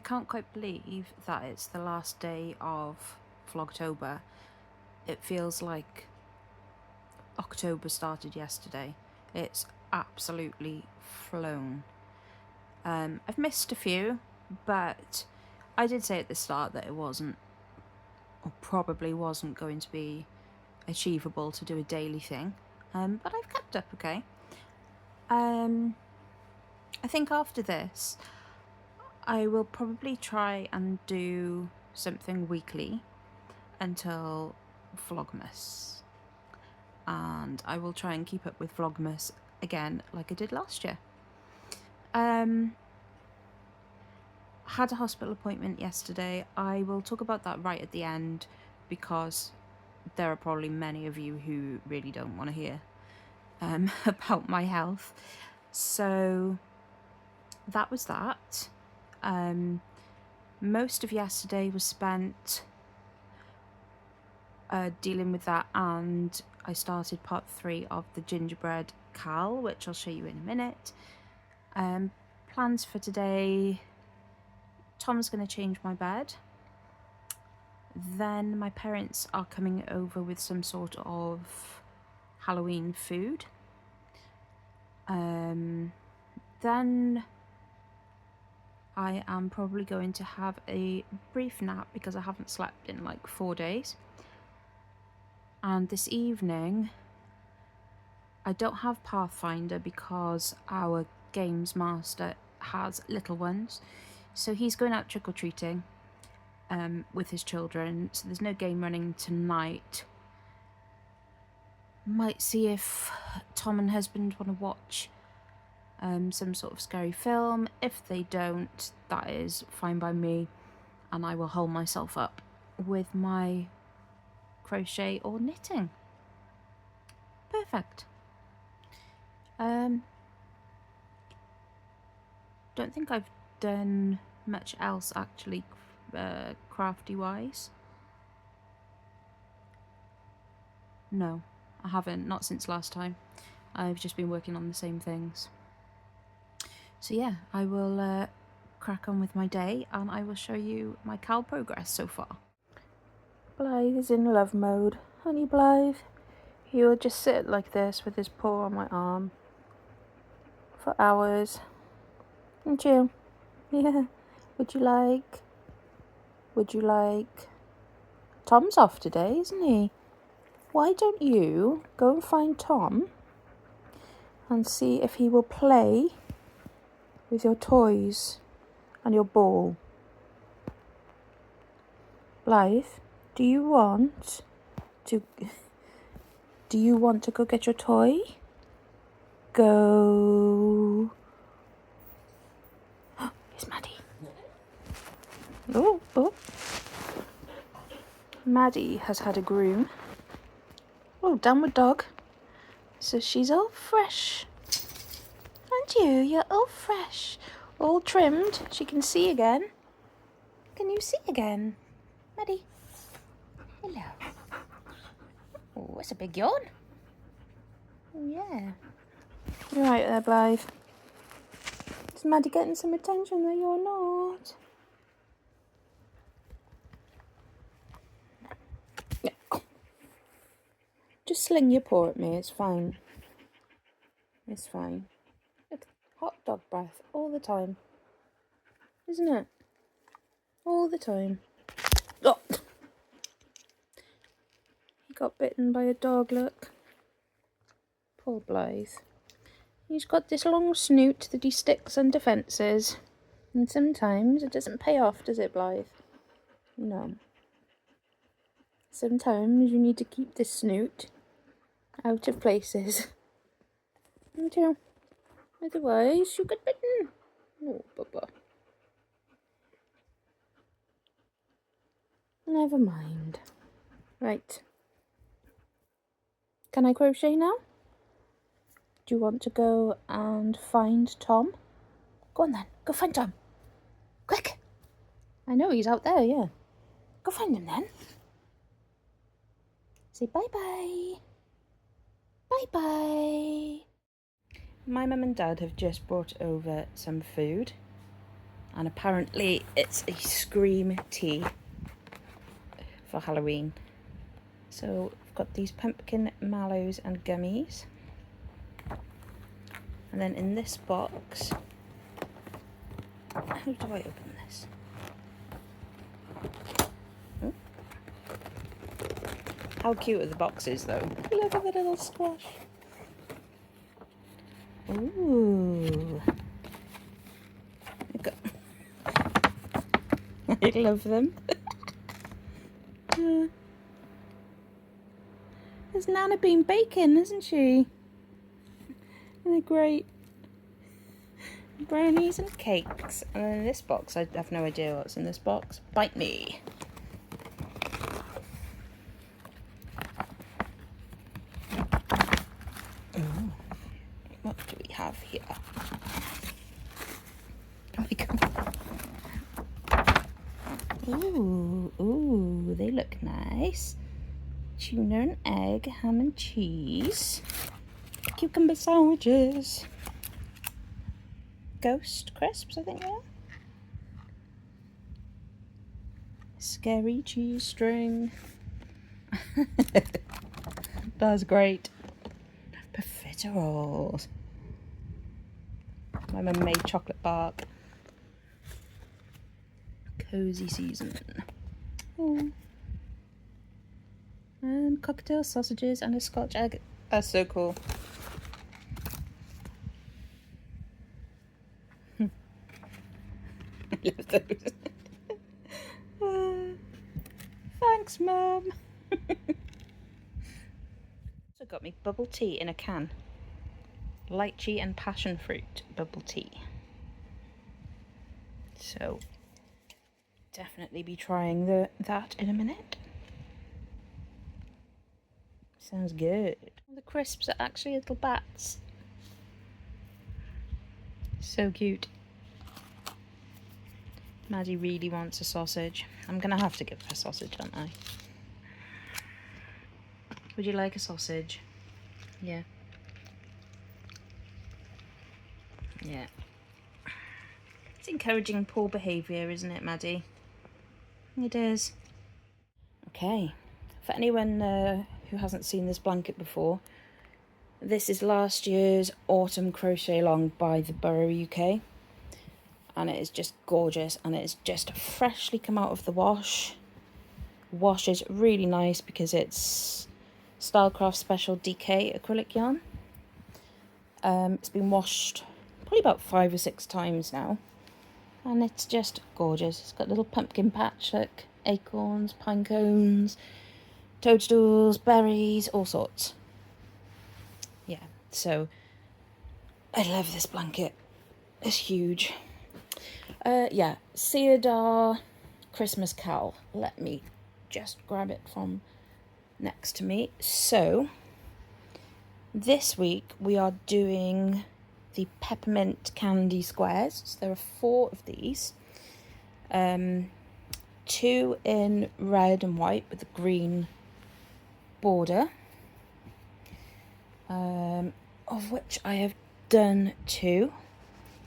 can't quite believe that it's the last day of Vlogtober. It feels like October started yesterday. It's absolutely flown. I've missed a few, but I did say at the start that it wasn't, or probably wasn't going to be achievable to do a daily thing. But I've kept up okay. I think after this, I will probably try and do something weekly until Vlogmas. And I will try and keep up with Vlogmas again like I did last year. Had a hospital appointment yesterday. I will talk about that right at the end because there are probably many of you who really don't want to hear about my health. So that was that. Most of yesterday was spent dealing with that, and I started part 3 of the Gingerbread CAL, which I'll show you in a minute. Plans for today: Tom's going to change my bed. Then my parents are coming over with some sort of Halloween food. Then I am probably going to have a brief nap because I haven't slept in like 4 days. And this evening, I don't have Pathfinder because our games master has little ones. So he's going out trick-or-treating with his children. So there's no game running tonight. Might see if Tom and husband want to watch some sort of scary film. If they don't, that is fine by me, and I will hold myself up with my crochet or knitting. Perfect. Don't think I've done much else actually, crafty wise. No, I haven't, not since last time. I've just been working on the same things. So yeah, I will crack on with my day and I will show you my CAL progress so far. Blythe is in love mode. Honey Blythe, he will just sit like this with his paw on my arm for hours. And you? Yeah. Would you like? Tom's off today, isn't he? Why don't you go and find Tom and see if he will play with your toys and your ball? Blythe, do you want to go get your toy? Go. Here's Maddie. Oh. Maddie has had a groom. Oh, downward dog. So she's all fresh. Aren't you? You're all fresh. All trimmed. She can see again. Can you see again? Maddie. Hello. Oh, that's a big yawn. Oh, yeah. You're right there, Blythe. Is Maddie getting some attention that you're not? Yeah. Oh. Just sling your paw at me, it's fine. It's fine. It's hot dog breath all the time. Isn't it? All the time. Oh! He got bitten by a dog, look. Poor Blythe. He's got this long snoot that he sticks under fences. And sometimes it doesn't pay off, does it, Blythe? No. Sometimes you need to keep this snoot out of places. Until otherwise you get bitten. Oh, Bubba. Never mind. Right. Can I crochet now? Do you want to go and find Tom? Go on then. Go find Tom. Quick. I know he's out there, yeah. Go find him then. Say bye-bye. Bye-bye. My mum and dad have just brought over some food. And apparently it's a Scream tea for Halloween. So I've got these pumpkin mallows and gummies. And then in this box, how do I open this? Oh. How cute are the boxes though? Look at the little squash. Ooh. I love them. There's Nana Bean bacon, isn't she? They're great. Brownies and cakes. And then in this box, I have no idea what's in this box. Bite me. Ooh. What do we have here? Oh my god. Ooh, they look nice. Tuna and egg, ham and cheese, cucumber sandwiches, ghost crisps, I think they are. Scary cheese string. That's great. Profiteroles. My mum made chocolate bark. Cozy season. Oh. And cocktail sausages and a Scotch egg. That's so cool. I love those. Thanks, Mum. Also got me bubble tea in a can. Lychee and passion fruit bubble tea. So definitely be trying that in a minute. Sounds good. The crisps are actually little bats. So cute. Maddie really wants a sausage. I'm gonna have to give her a sausage, aren't I? Would you like a sausage? Yeah. Yeah. It's encouraging poor behaviour, isn't it, Maddie? It is. Okay. For anyone who hasn't seen this blanket before, this is last year's autumn crochet along by the Borough UK. And it is just gorgeous, and it is just freshly come out of the wash. Wash is really nice because it's Stylecraft Special DK acrylic yarn. It's been washed probably about 5 or 6 times now, and it's just gorgeous. It's got a little pumpkin patch, like acorns, pine cones, toadstools, berries, all sorts. Yeah, so I love this blanket. It's huge. Yeah, Cedar Christmas CAL. Let me just grab it from next to me. So this week we are doing the peppermint candy squares. So there are 4 of these. 2 in red and white with a green border. Of which I have done 2.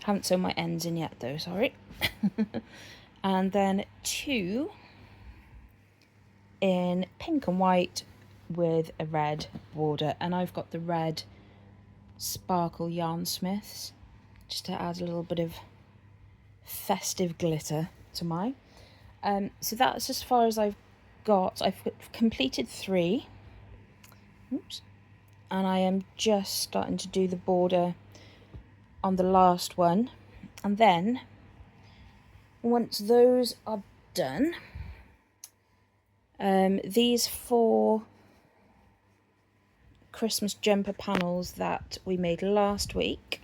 Haven't sewn my ends in yet though, sorry. And then 2 in pink and white with a red border, and I've got the red sparkle yarn smiths just to add a little bit of festive glitter to mine. So that's as far as I've got. I've completed 3. Oops. And I am just starting to do the border on the last one, and then once those are done, these 4 Christmas jumper panels that we made last week,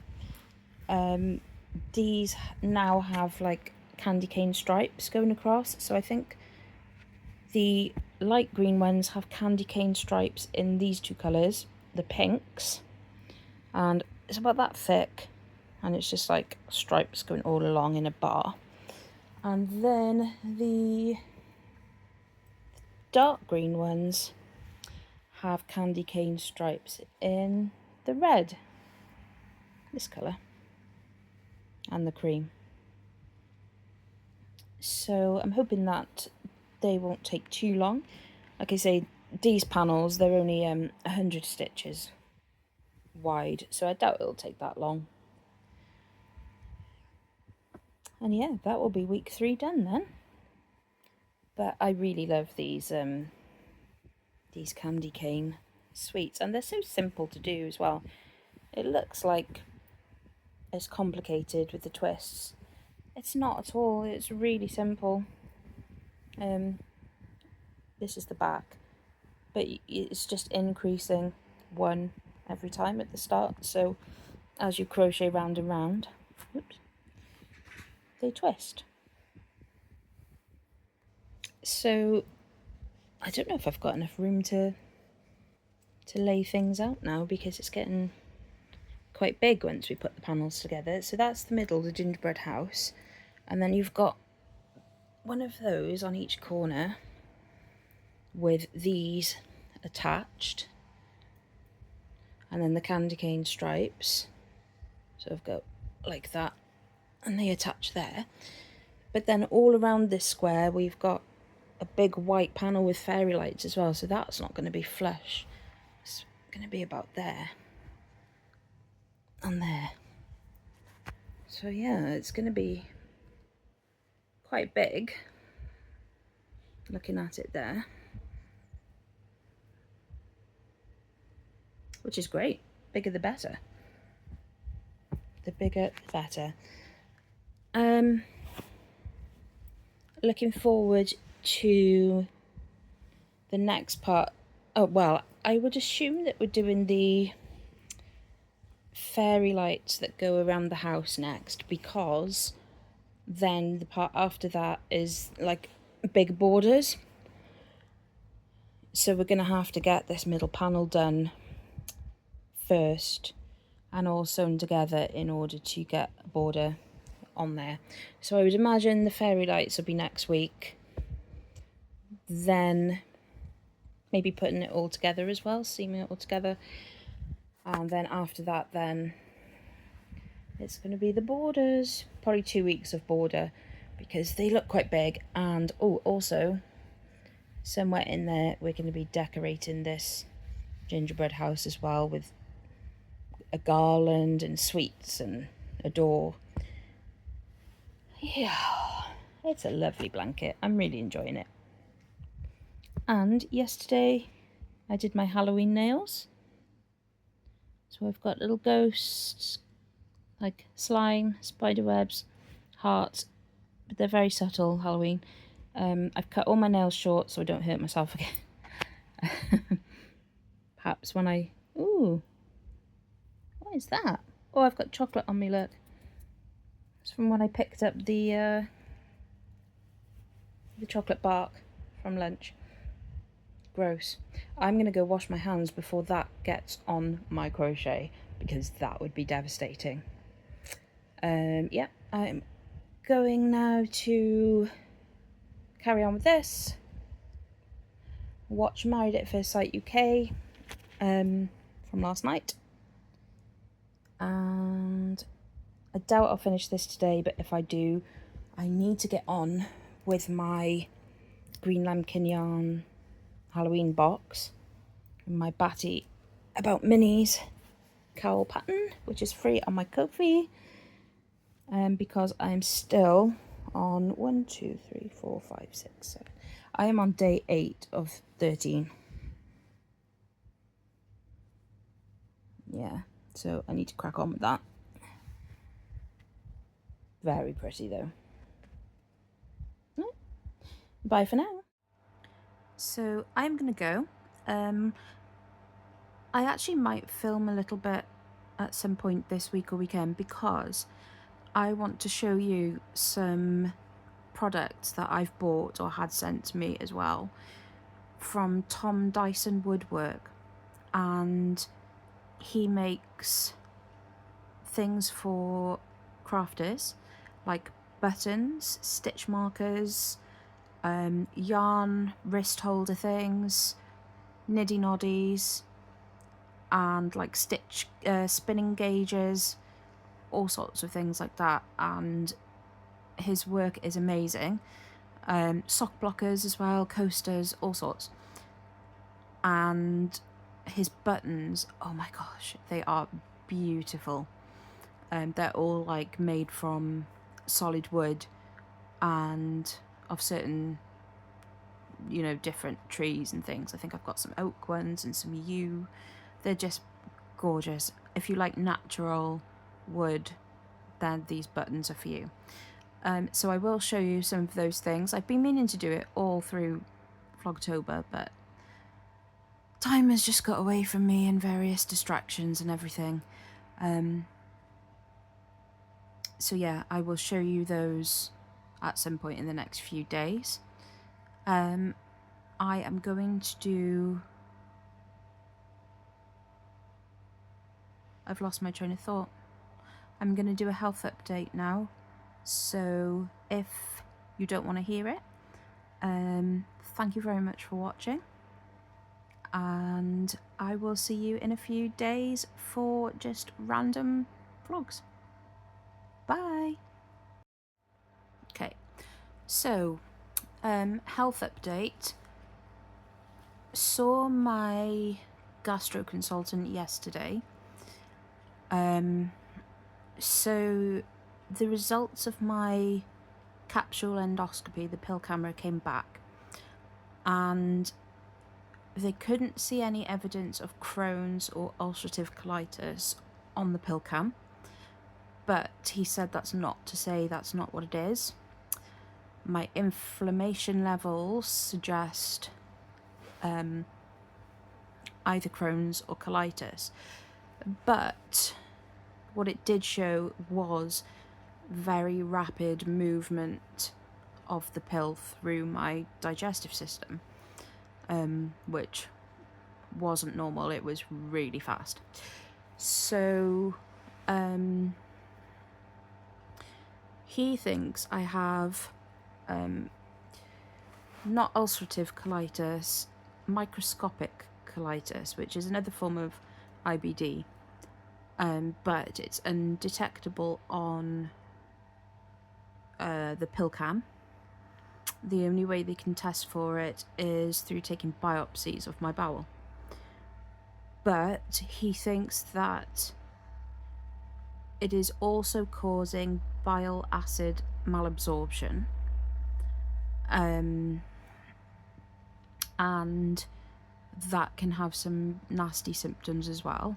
these now have like candy cane stripes going across. So I think the light green ones have candy cane stripes in these 2 colours, the pinks, and it's about that thick, and it's just like stripes going all along in a bar. And then the dark green ones have candy cane stripes in the red, this colour, and the cream. so I'm hoping that they won't take too long. Like I say, these panels, they're only 100 stitches wide, so I doubt it'll take that long. And yeah, that will be week 3 done then. But I really love these candy cane sweets, and they're so simple to do as well. It looks like it's complicated with the twists. It's not at all. It's really simple. This is the back, but it's just increasing 1 every time at the start. So as you crochet round and round, oops, they twist. So I don't know if I've got enough room to lay things out now, because it's getting quite big once we put the panels together. So that's the middle, the gingerbread house, and then you've got one of those on each corner with these attached, and then the candy cane stripes. So I've got like that, and they attach there. But then all around this square we've got a big white panel with fairy lights as well, so that's not going to be flush. It's going to be about there and there. So yeah, it's going to be quite big, looking at it there, which is great. Bigger the better. The bigger the better. Looking forward to the next part. Oh, well, I would assume that we're doing the fairy lights that go around the house next, because then the part after that is like big borders. So we're going to have to get this middle panel done first and all sewn together in order to get a border on there. So I would imagine the fairy lights will be next week, then maybe putting it all together as well, seaming it all together, and then after that then it's going to be the borders. Probably 2 weeks of border, because they look quite big. And oh, also somewhere in there we're going to be decorating this gingerbread house as well, with a garland and sweets and a door. Yeah, it's a lovely blanket. I'm really enjoying it. And yesterday I did my Halloween nails. So I've got little ghosts, like slime, spider webs, hearts, but they're very subtle Halloween. I've cut all my nails short so I don't hurt myself again. Perhaps when I... Ooh, what is that? Oh, I've got chocolate on me, look. It's from when I picked up the chocolate bark from lunch. Gross. I'm going to go wash my hands before that gets on my crochet, because that would be devastating. Yeah, I'm going now to carry on with this. Watch Married at First Sight UK from last night. And I doubt I'll finish this today, but if I do, I need to get on with my Green Lambkin Yarn Halloween box, my Batty About Minis cowl pattern, which is free on my Ko-fi, because I'm still on 1, 2, 3, 4, 5, 6, 7. I am on day 8 of 13. Yeah, so I need to crack on with that. Very pretty though. Bye for now. So I'm gonna go. I actually might film a little bit at some point this week or weekend, because I want to show you some products that I've bought or had sent to me as well from Tom Dyson Woodwork, and he makes things for crafters like buttons, stitch markers, yarn wrist holder things, niddy noddies, and like stitch spinning gauges, all sorts of things like that. And his work is amazing. Sock blockers as well, coasters, all sorts. And his buttons, oh my gosh, they are beautiful. They're all like made from solid wood and of certain, you know, different trees and things. I think I've got some oak ones and some yew. They're just gorgeous. If you like natural wood, then these buttons are for you. So I will show you some of those things. I've been meaning to do it all through Vlogtober, but time has just got away from me and various distractions and everything. So yeah, I will show you those at some point in the next few days. I am going to do... I've lost my train of thought. I'm going to do a health update now. So if you don't want to hear it, thank you very much for watching. And I will see you in a few days for just random vlogs. Bye. Okay, so health update. Saw my gastro consultant yesterday. So the results of my capsule endoscopy, the pill camera, came back, and they couldn't see any evidence of Crohn's or ulcerative colitis on the pill cam, but he said that's not to say that's not what it is. My inflammation levels suggest either Crohn's or colitis, but what it did show was very rapid movement of the pill through my digestive system, which wasn't normal. It was really fast. So he thinks I have not ulcerative colitis, microscopic colitis, which is another form of IBD, but it's undetectable on the pill cam. The only way they can test for it is through taking biopsies of my bowel. But he thinks that it is also causing bile acid malabsorption, and that can have some nasty symptoms as well.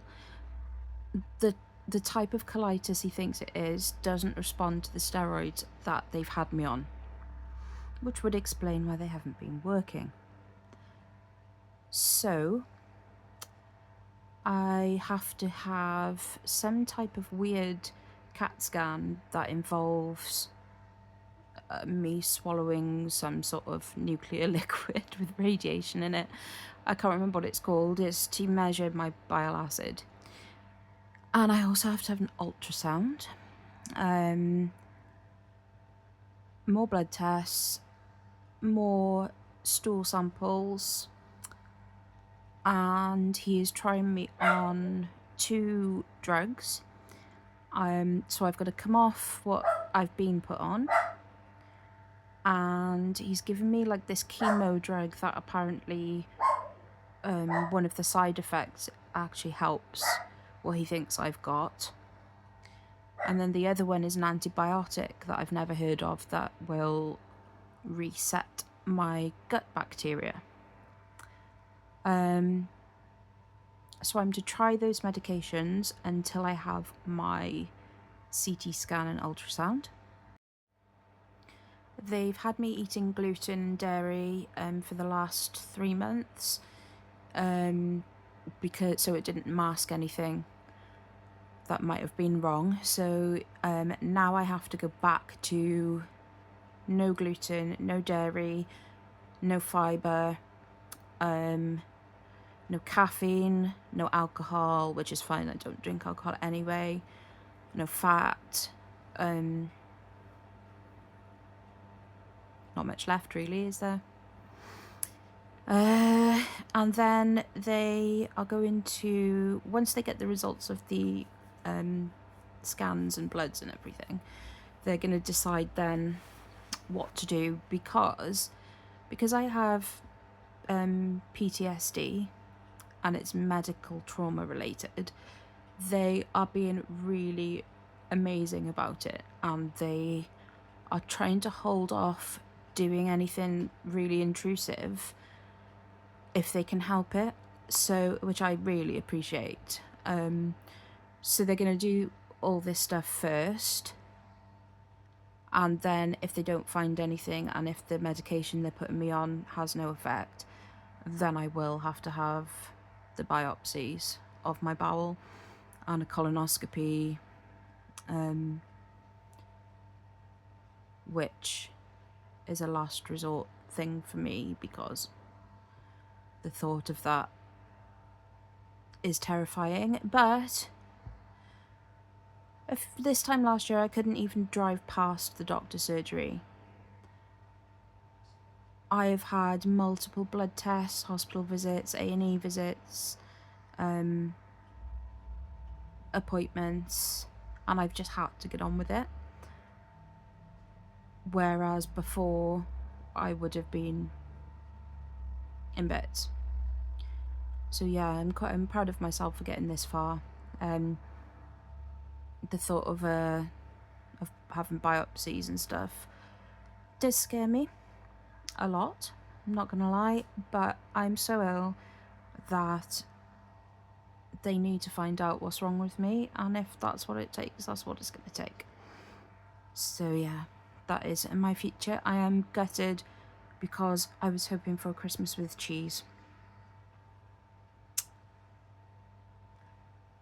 The type of colitis he thinks it is doesn't respond to the steroids that they've had me on, which would explain why they haven't been working. So I have to have some type of weird CAT scan that involves me swallowing some sort of nuclear liquid with radiation in it. I can't remember what it's called. It's to measure my bile acid. And I also have to have an ultrasound, more blood tests, more stool samples, and he is trying me on 2 drugs. So I've got to come off what I've been put on, and he's given me like this chemo drug that apparently one of the side effects actually helps what he thinks I've got. And then the other one is an antibiotic that I've never heard of that will reset my gut bacteria. So I'm to try those medications until I have my CT scan and ultrasound. They've had me eating gluten and dairy for the last 3 months, so it didn't mask anything that might have been wrong. So now I have to go back to no gluten, no dairy, no fibre, no caffeine, no alcohol, which is fine, I don't drink alcohol anyway, no fat, not much left really, is there? And then they are going to, once they get the results of the scans and bloods and everything, they're going to decide then what to do, because I have PTSD and it's medical trauma related. They are being really amazing about it, and they are trying to hold off doing anything really intrusive if they can help it, so, which I really appreciate. So they're going to do all this stuff first, and then if they don't find anything, and if the medication they're putting me on has no effect, then I will have to have the biopsies of my bowel and a colonoscopy, which is a last resort thing for me, because the thought of that is terrifying. But this time last year I couldn't even drive past the doctor's surgery. I've had multiple blood tests, hospital visits, A&E visits, appointments, and I've just had to get on with it. Whereas before I would have been in bed. So yeah, I'm proud of myself for getting this far. The thought of having biopsies and stuff does scare me a lot, I'm not gonna lie, but I'm so ill that they need to find out what's wrong with me, and if that's what it takes, that's what it's gonna take. So yeah, that is in my future. I am gutted because I was hoping for a Christmas with cheese.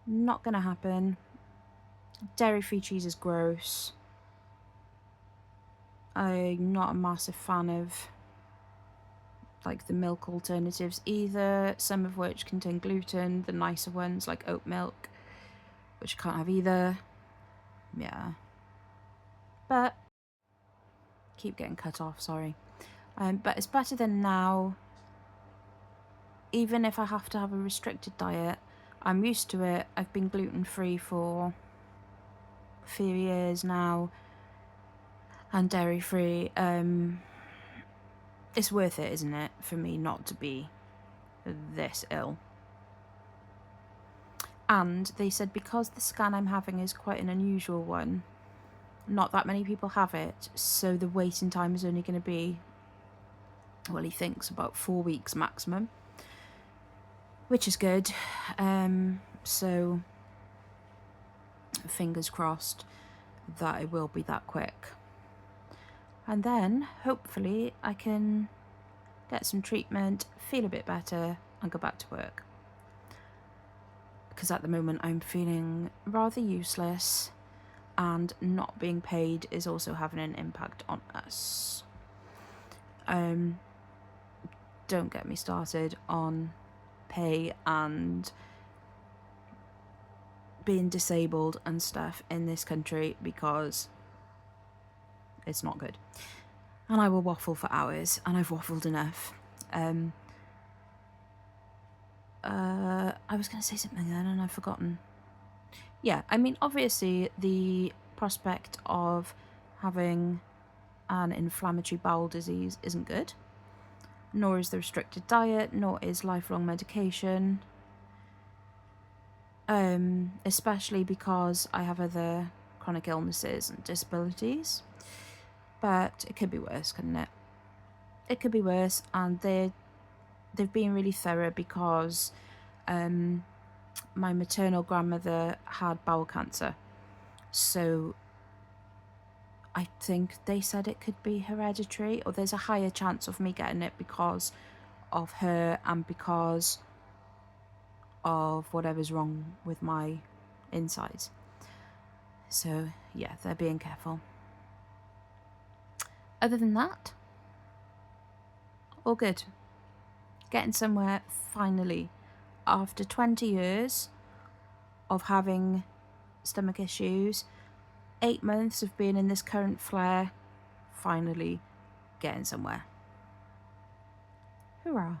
Not gonna happen. Dairy-free cheese is gross. I'm not a massive fan of like the milk alternatives either, some of which contain gluten, the nicer ones like oat milk, which I can't have either. Yeah. But keep getting cut off, sorry. But it's better than now. Even if I have to have a restricted diet, I'm used to it. I've been gluten-free for a few years now, and dairy-free. It's worth it, isn't it, for me not to be this ill? And they said because the scan I'm having is quite an unusual one, not that many people have it, so the waiting time is only going to be, well, he thinks about 4 weeks maximum, which is good. So fingers crossed that it will be that quick, and then hopefully I can get some treatment, feel a bit better, and go back to work, because at the moment I'm feeling rather useless, and not being paid is also having an impact on us. Don't get me started on pay and being disabled and stuff in this country, because it's not good. And I will waffle for hours, and I've waffled enough. I was going to say something then and I've forgotten. Yeah, I mean, obviously the prospect of having an inflammatory bowel disease isn't good, nor is the restricted diet, nor is lifelong medication, especially because I have other chronic illnesses and disabilities. But it could be worse, couldn't it? It could be worse, and they've been really thorough, because my maternal grandmother had bowel cancer, so I think they said it could be hereditary, or there's a higher chance of me getting it because of her and because of whatever's wrong with my insides. So yeah, they're being careful. Other than that, all good. Getting somewhere finally. After 20 years of having stomach issues, 8 months of being in this current flare, finally getting somewhere. Hurrah.